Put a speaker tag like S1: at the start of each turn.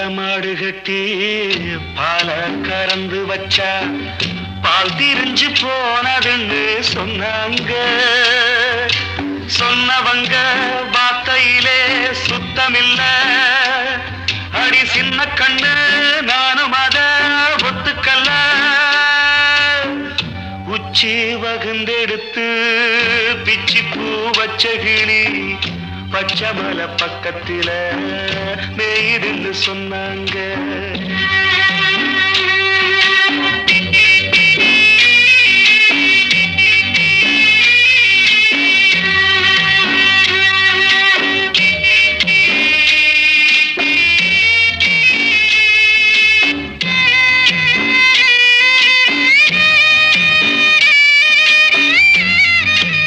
S1: மாடு கட்டி பால கறந்து வச்சா பால் திரிஞ்சு போனதுன்னு சொன்னாங்க. சொன்னவங்க வார்த்தையிலே சுத்தமில்ல. அடி சின்ன கண்ணு நானும் அத ஒத்துக்கல்ல. உச்சி வகுந்தெடுத்து பிச்சி பூ வச்ச கிளி பச்சமலை பக்கத்தில மேயிருந்து சொன்னாங்க.